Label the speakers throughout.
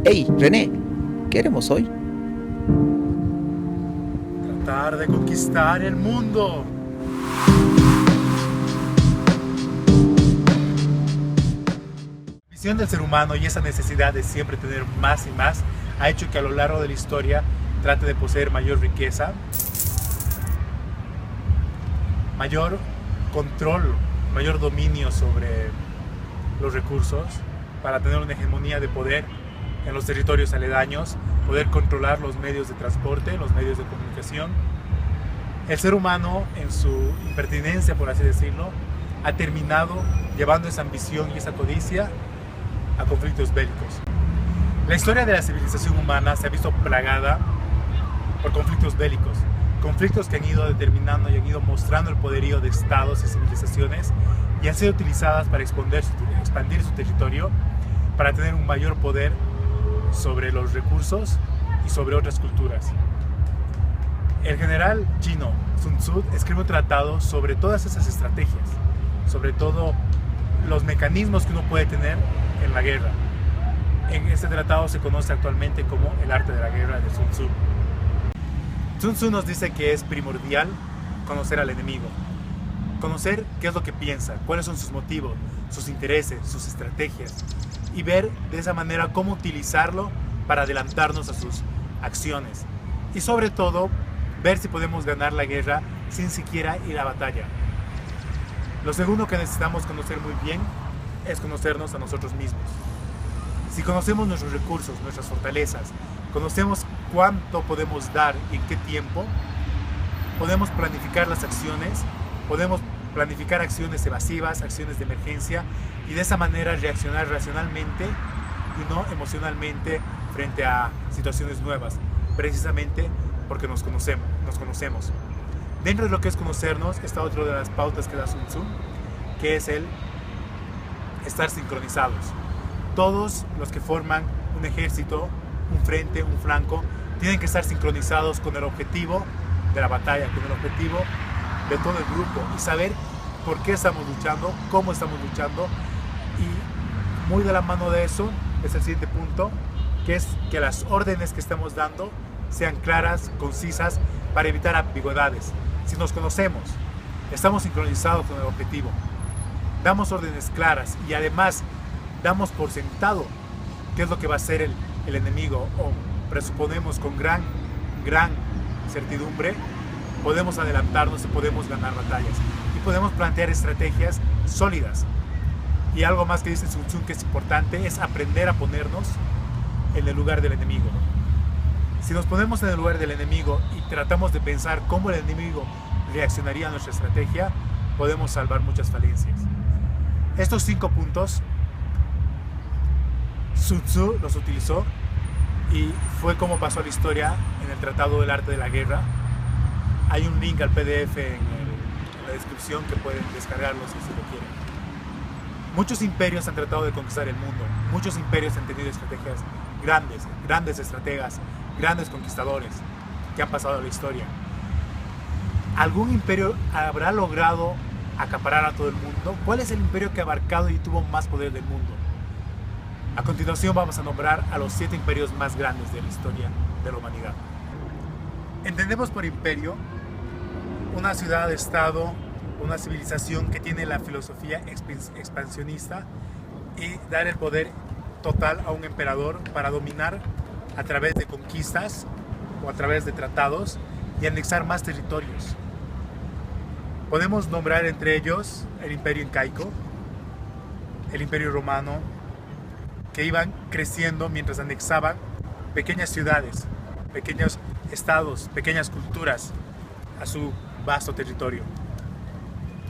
Speaker 1: Hey, René, ¿qué haremos hoy?
Speaker 2: Tratar de conquistar el mundo. La visión del ser humano y esa necesidad de siempre tener más y más ha hecho que a lo largo de la historia trate de poseer mayor riqueza, mayor control, mayor dominio sobre los recursos para tener una hegemonía de poder en los territorios aledaños, poder controlar los medios de transporte, los medios de comunicación. El ser humano, en su impertinencia, por así decirlo, ha terminado llevando esa ambición y esa codicia a conflictos bélicos. La historia de la civilización humana se ha visto plagada por conflictos bélicos, conflictos que han ido determinando y han ido mostrando el poderío de estados y civilizaciones y han sido utilizadas para expandir su territorio, para tener un mayor poder sobre los recursos y sobre otras culturas. El general chino Sun Tzu escribe un tratado sobre todas esas estrategias, sobre todo los mecanismos que uno puede tener en la guerra. En este tratado se conoce actualmente como el arte de la guerra de Sun Tzu. Sun Tzu nos dice que es primordial conocer al enemigo, conocer qué es lo que piensa, cuáles son sus motivos, sus intereses, sus estrategias, y ver de esa manera cómo utilizarlo para adelantarnos a sus acciones. Y sobre todo, ver si podemos ganar la guerra sin siquiera ir a batalla. Lo segundo que necesitamos conocer muy bien es conocernos a nosotros mismos. Si conocemos nuestros recursos, nuestras fortalezas, conocemos cuánto podemos dar y en qué tiempo, podemos planificar las acciones, podemos planificar acciones evasivas, acciones de emergencia, y de esa manera reaccionar racionalmente y no emocionalmente frente a situaciones nuevas, precisamente porque nos conocemos. Dentro de lo que es conocernos está otra de las pautas que da Sun Tzu, que es el estar sincronizados. Todos los que forman un ejército, un frente, un flanco, tienen que estar sincronizados con el objetivo de la batalla, con el objetivo de todo el grupo, y saber por qué estamos luchando, cómo estamos luchando. Y muy de la mano de eso es el siguiente punto, que es que las órdenes que estamos dando sean claras, concisas, para evitar ambigüedades. Si nos conocemos, estamos sincronizados con el objetivo, damos órdenes claras y además damos por sentado qué es lo que va a hacer el enemigo, o presuponemos con gran certidumbre, podemos adelantarnos y podemos ganar batallas y podemos plantear estrategias sólidas. Y algo más que dice Sun Tzu que es importante es aprender a ponernos en el lugar del enemigo. Si nos ponemos en el lugar del enemigo y tratamos de pensar cómo el enemigo reaccionaría a nuestra estrategia, podemos salvar muchas falencias. Estos 5 puntos Sun Tzu los utilizó y fue como pasó a la historia en el Tratado del Arte de la Guerra. Hay un link al PDF en la descripción que pueden descargarlo si lo quieren. Muchos imperios han tratado de conquistar el mundo, muchos imperios han tenido estrategias grandes estrategas, grandes conquistadores que han pasado a la historia. ¿Algún imperio habrá logrado acaparar a todo el mundo? ¿Cuál es el imperio que ha abarcado y tuvo más poder del mundo? A continuación vamos a nombrar a los 7 imperios más grandes de la historia de la humanidad. Entendemos por imperio una ciudad-estado, una civilización que tiene la filosofía expansionista y dar el poder total a un emperador para dominar a través de conquistas o a través de tratados y anexar más territorios. Podemos nombrar entre ellos el imperio incaico, el imperio romano, que iban creciendo mientras anexaban pequeñas ciudades, pequeños estados, pequeñas culturas a su vasto territorio.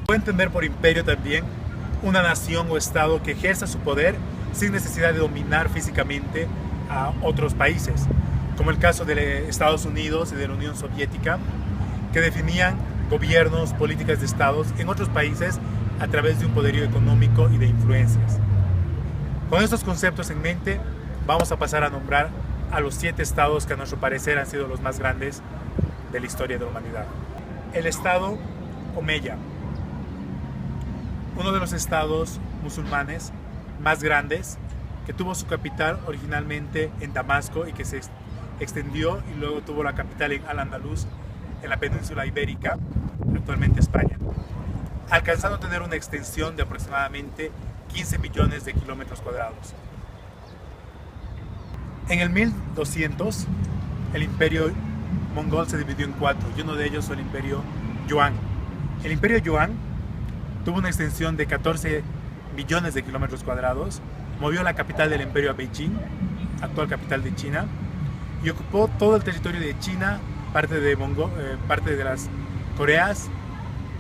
Speaker 2: Puede entender por imperio también una nación o estado que ejerza su poder sin necesidad de dominar físicamente a otros países, como el caso de Estados Unidos y de la Unión Soviética, que definían gobiernos, políticas de estados en otros países a través de un poderío económico y de influencias. Con estos conceptos en mente, vamos a pasar a nombrar a los 7 estados que a nuestro parecer han sido los más grandes de la historia de la humanidad. El estado Omeya, uno de los estados musulmanes más grandes que tuvo su capital originalmente en Damasco y que se extendió y luego tuvo la capital en Al-Andalus, en la península ibérica, actualmente España, alcanzando a tener una extensión de aproximadamente 15 millones de kilómetros cuadrados. En el 1200, el imperio mongol se dividió en 4 y uno de ellos fue el imperio Yuan. El imperio Yuan tuvo una extensión de 14 millones de kilómetros cuadrados, movió la capital del imperio a Beijing, actual capital de China, y ocupó todo el territorio de China, parte de las Coreas,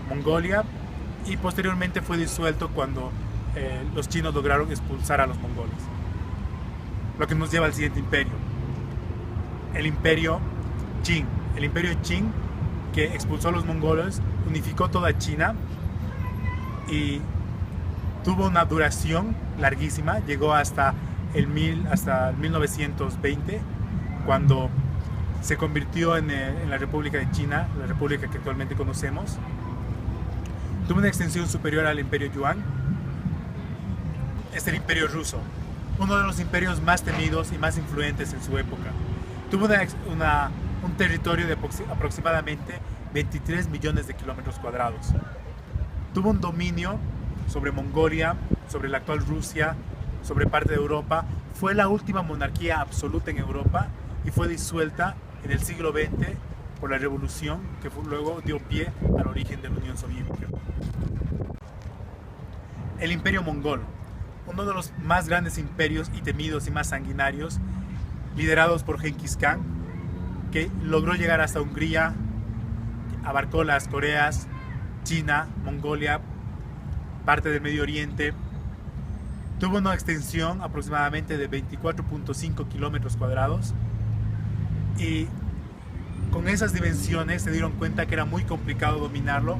Speaker 2: Mongolia, y posteriormente fue disuelto cuando los chinos lograron expulsar a los mongoles. Lo que nos lleva al siguiente imperio, el imperio Qing. El imperio Qing, que expulsó a los mongoles, unificó toda China y tuvo una duración larguísima, llegó hasta el 1920, cuando se convirtió en la República de China, la república que actualmente conocemos. Tuvo una extensión superior al imperio Yuan. Es el imperio ruso, uno de los imperios más temidos y más influyentes en su época. Tuvo un territorio de aproximadamente 23 millones de kilómetros cuadrados. Tuvo un dominio sobre Mongolia, sobre la actual Rusia, sobre parte de Europa. Fue la última monarquía absoluta en Europa y fue disuelta en el siglo XX por la revolución que luego dio pie al origen de la Unión Soviética. El imperio mongol, uno de los más grandes imperios y temidos y más sanguinarios, liderados por Genghis Khan, que logró llegar hasta Hungría, abarcó las Coreas, China, Mongolia, parte del Medio Oriente. Tuvo una extensión aproximadamente de 24.5 kilómetros cuadrados y con esas dimensiones se dieron cuenta que era muy complicado dominarlo.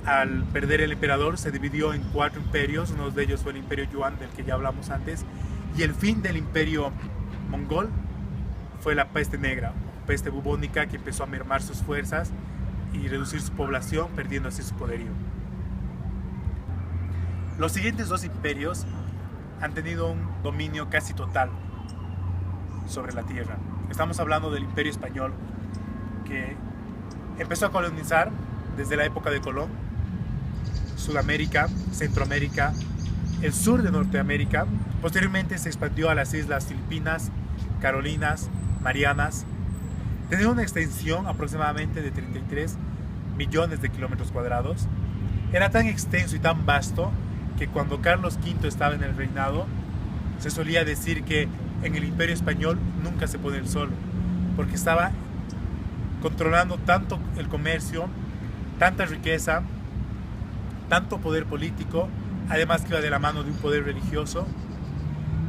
Speaker 2: Al perder el emperador se dividió en 4 imperios, uno de ellos fue el imperio Yuan, del que ya hablamos antes, y el fin del imperio mongol fue la peste negra, peste bubónica, que empezó a mermar sus fuerzas y reducir su población, perdiendo así su poderío. Los siguientes 2 imperios han tenido un dominio casi total sobre la tierra. Estamos hablando del Imperio Español, que empezó a colonizar desde la época de Colón Sudamérica, Centroamérica, el sur de Norteamérica. Posteriormente se expandió a las islas Filipinas, Carolinas, Marianas. Tenía una extensión aproximadamente de 33 millones de kilómetros cuadrados. Era tan extenso y tan vasto que cuando Carlos V estaba en el reinado, se solía decir que en el Imperio Español nunca se pone el sol, porque estaba controlando tanto el comercio, tanta riqueza, tanto poder político, además que iba de la mano de un poder religioso.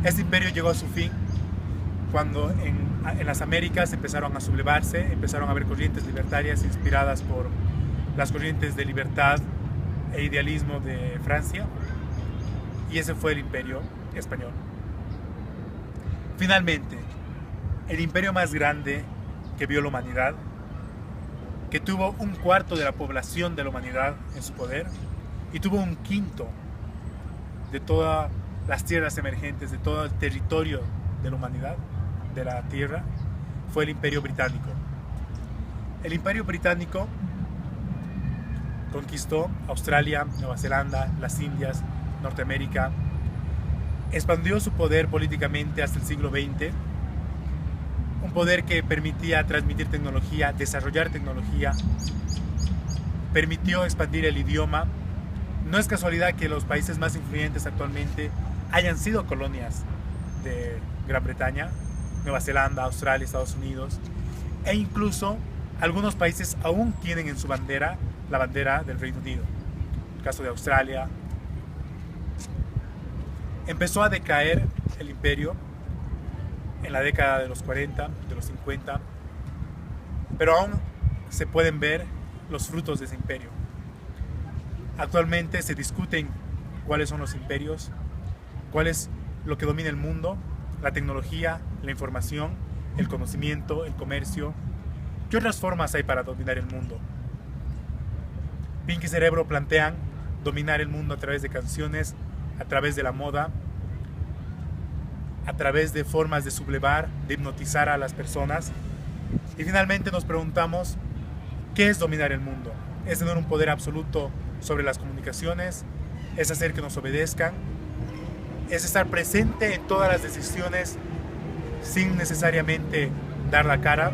Speaker 2: Este imperio llegó a su fin cuando en las Américas empezaron a sublevarse, empezaron a haber corrientes libertarias inspiradas por las corrientes de libertad e idealismo de Francia, y ese fue el Imperio Español. Finalmente, el imperio más grande que vio la humanidad, que tuvo 1/4 de la población de la humanidad en su poder y tuvo 1/5 de todas las tierras emergentes, de todo el territorio de la humanidad, de la tierra, fue el Imperio Británico. El Imperio Británico conquistó Australia, Nueva Zelanda, las Indias, Norteamérica, expandió su poder políticamente hasta el siglo XX, un poder que permitía transmitir tecnología, desarrollar tecnología, permitió expandir el idioma. No es casualidad que los países más influyentes actualmente hayan sido colonias de Gran Bretaña, Nueva Zelanda, Australia, Estados Unidos, e incluso algunos países aún tienen en su bandera la bandera del Reino Unido. El caso de Australia. Empezó a decaer el imperio en la década de los 40, de los 50, pero aún se pueden ver los frutos de ese imperio. Actualmente se discuten cuáles son los imperios, cuál es lo que domina el mundo, la tecnología, la información, el conocimiento, el comercio. ¿Qué otras formas hay para dominar el mundo? Pink y Cerebro plantean dominar el mundo a través de canciones, a través de la moda, a través de formas de sublevar, de hipnotizar a las personas. Y finalmente nos preguntamos, ¿qué es dominar el mundo? ¿Es tener un poder absoluto sobre las comunicaciones? ¿Es hacer que nos obedezcan? ¿Es estar presente en todas las decisiones sin necesariamente dar la cara?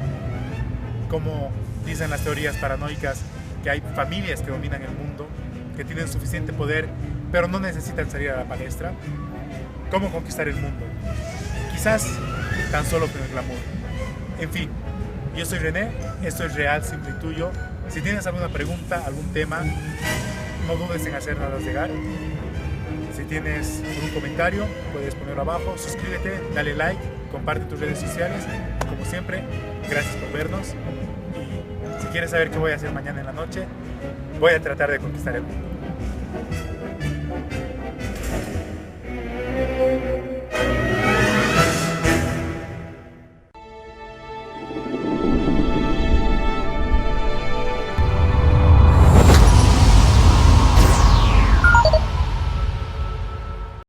Speaker 2: Como dicen las teorías paranoicas, que hay familias que dominan el mundo, que tienen suficiente poder, pero no necesitan salir a la palestra. ¿Cómo conquistar el mundo? Quizás tan solo con el glamour. En fin, yo soy René, esto es Real Simple y Tuyo. Si tienes alguna pregunta, algún tema, no dudes en hacérnoslas llegar. Si tienes un comentario, puedes ponerlo abajo, suscríbete, dale like, comparte tus redes sociales. Como siempre, gracias por vernos. Y si quieres saber qué voy a hacer mañana en la noche, voy a tratar de conquistar el mundo.